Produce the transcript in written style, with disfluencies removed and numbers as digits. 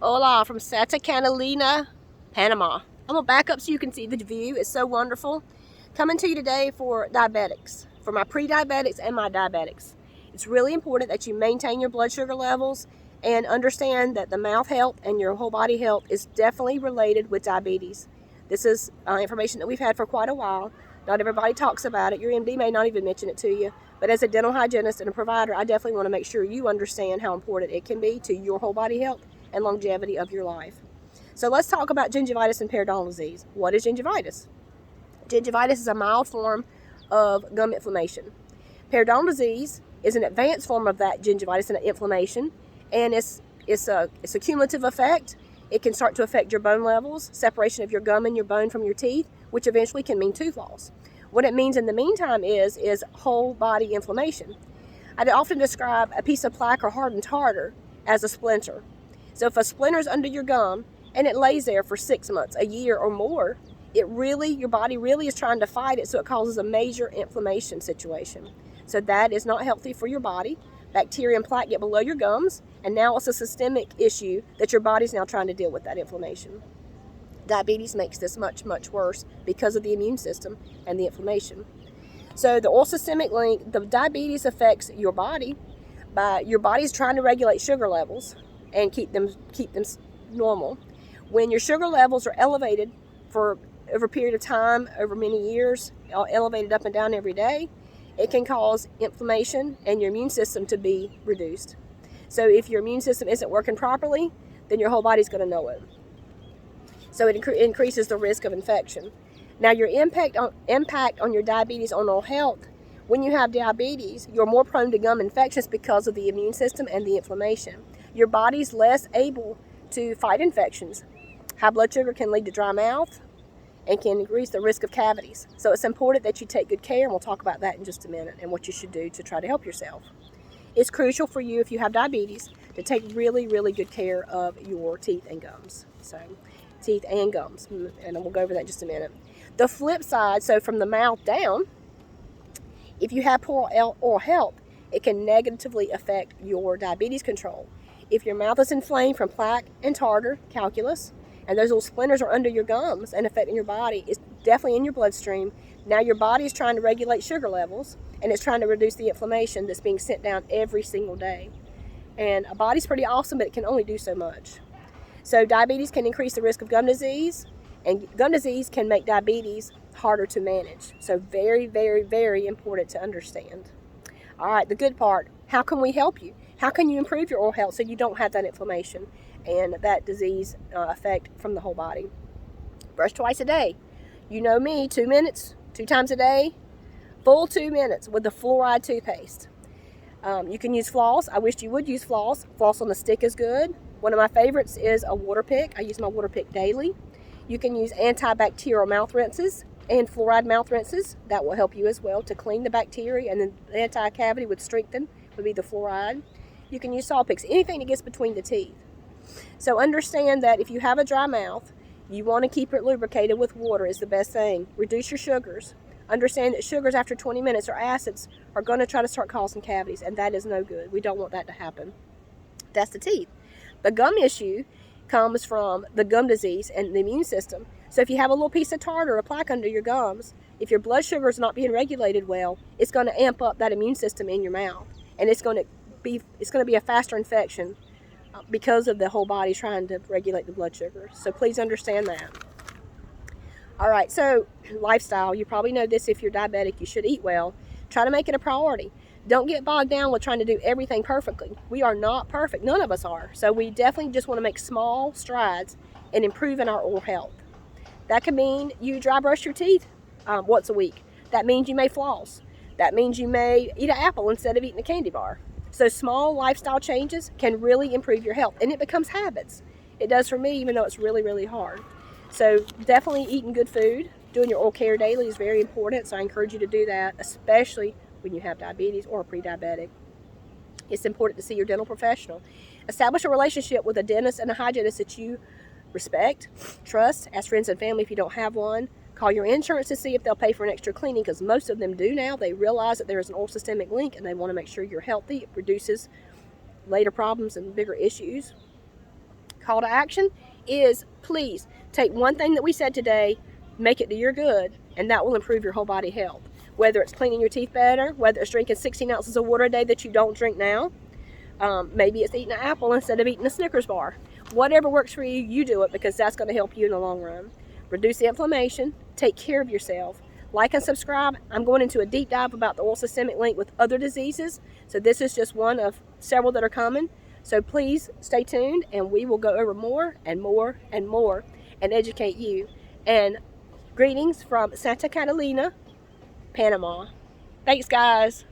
Hola from Santa Catalina, Panama. I'm going to back up so you can see the view. It's so wonderful. Coming to you today for diabetics, for my pre-diabetics and my diabetics. It's really important that you maintain your blood sugar levels and understand that the mouth health and your whole body health is definitely related with diabetes. This is information that we've had for quite a while. Not everybody talks about it. Your MD may not even mention it to you. But as a dental hygienist and a provider, I definitely want to make sure you understand how important it can be to your whole body health and longevity of your life. So let's talk about gingivitis and periodontal disease. What is gingivitis? Gingivitis is a mild form of gum inflammation. Periodontal disease is an advanced form of that gingivitis and inflammation, and it's a cumulative effect. It can start to affect your bone levels, separation of your gum and your bone from your teeth, which eventually can mean tooth loss. What it means in the meantime is whole body inflammation. I often describe a piece of plaque or hardened tartar as a splinter. So if a splinter is under your gum and it lays there for 6 months, a year or more, your body really is trying to fight it, so it causes a major inflammation situation. So that is not healthy for your body. Bacteria and plaque get below your gums, and now it's a systemic issue that your body's now trying to deal with that inflammation. Diabetes makes this much, much worse because of the immune system and the inflammation. So the all systemic link, the diabetes affects your body by your body's trying to regulate sugar levels and keep them normal. When your sugar levels are elevated for over a period of time, over many years, elevated up and down every day, it can cause inflammation and your immune system to be reduced. So if your immune system isn't working properly, then your whole body's going to know it. So it increases the risk of infection. Now, your impact on your diabetes on oral health, when you have diabetes, you're more prone to gum infections because of the immune system and the inflammation. Your body's less able to fight infections. High blood sugar can lead to dry mouth and can increase the risk of cavities. So it's important that you take good care, and we'll talk about that in just a minute and what you should do to try to help yourself. It's crucial for you, if you have diabetes, to take really, really good care of your teeth and gums. So teeth and gums, and we'll go over that in just a minute. The flip side, so from the mouth down, if you have poor oral health, it can negatively affect your diabetes control. If your mouth is inflamed from plaque and tartar, calculus, and those little splinters are under your gums and affecting your body, it's definitely in your bloodstream. Now your body is trying to regulate sugar levels, and it's trying to reduce the inflammation that's being sent down every single day. And a body's pretty awesome, but it can only do so much. So diabetes can increase the risk of gum disease, and gum disease can make diabetes harder to manage. So very, very, very important to understand. All right, the good part, how can we help you? How can you improve your oral health so you don't have that inflammation and that disease effect from the whole body? Brush twice a day. You know me, 2 minutes, 2 times a day, full 2 minutes with the fluoride toothpaste. You can use floss. I wish you would use floss. Floss on the stick is good. One of my favorites is a water pick. I use my water pick daily. You can use antibacterial mouth rinses and fluoride mouth rinses. That will help you as well to clean the bacteria, and then the anti-cavity would strengthen, would be the fluoride. You can use saw picks, anything that gets between the teeth. So understand that if you have a dry mouth, you want to keep it lubricated with water is the best thing. Reduce your sugars. Understand that sugars after 20 minutes or acids are going to try to start causing cavities, and that is no good. We don't want that to happen. That's the teeth. The gum issue comes from the gum disease and the immune system. So if you have a little piece of tartar or a plaque under your gums, if your blood sugar is not being regulated well, it's going to amp up that immune system in your mouth, and it's going to be a faster infection because of the whole body trying to regulate the blood sugar. So please understand that. All right, so lifestyle. You probably know this if you're diabetic. You should eat well. Try to make it a priority. Don't get bogged down with trying to do everything perfectly. We are not perfect. None of us are. So we definitely just want to make small strides in improving our oral health. That could mean you dry brush your teeth once a week. That means you may floss. That means you may eat an apple instead of eating a candy bar. So small lifestyle changes can really improve your health, and it becomes habits. It does for me, even though it's really, really hard. So definitely eating good food, doing your oral care daily is very important. So I encourage you to do that, especially when you have diabetes or pre-diabetic. It's important to see your dental professional. Establish a relationship with a dentist and a hygienist that you respect, trust. Ask friends and family if you don't have one. Call your insurance to see if they'll pay for an extra cleaning, because most of them do now. They realize that there is an oral systemic link, and they want to make sure you're healthy. It reduces later problems and bigger issues. call to action is please take one thing that we said today, make it to your good, and that will improve your whole body health. Whether it's cleaning your teeth better, whether it's drinking 16 ounces of water a day that you don't drink now, maybe it's eating an apple instead of eating a Snickers bar. Whatever works for you, you do it, because that's going to help you in the long run. Reduce the inflammation, take care of yourself. Like and subscribe. I'm going into a deep dive about the oral systemic link with other diseases. So this is just one of several that are coming. So please stay tuned, and we will go over more and more and more and educate you. And greetings from Santa Catalina, Panama. Thanks, guys.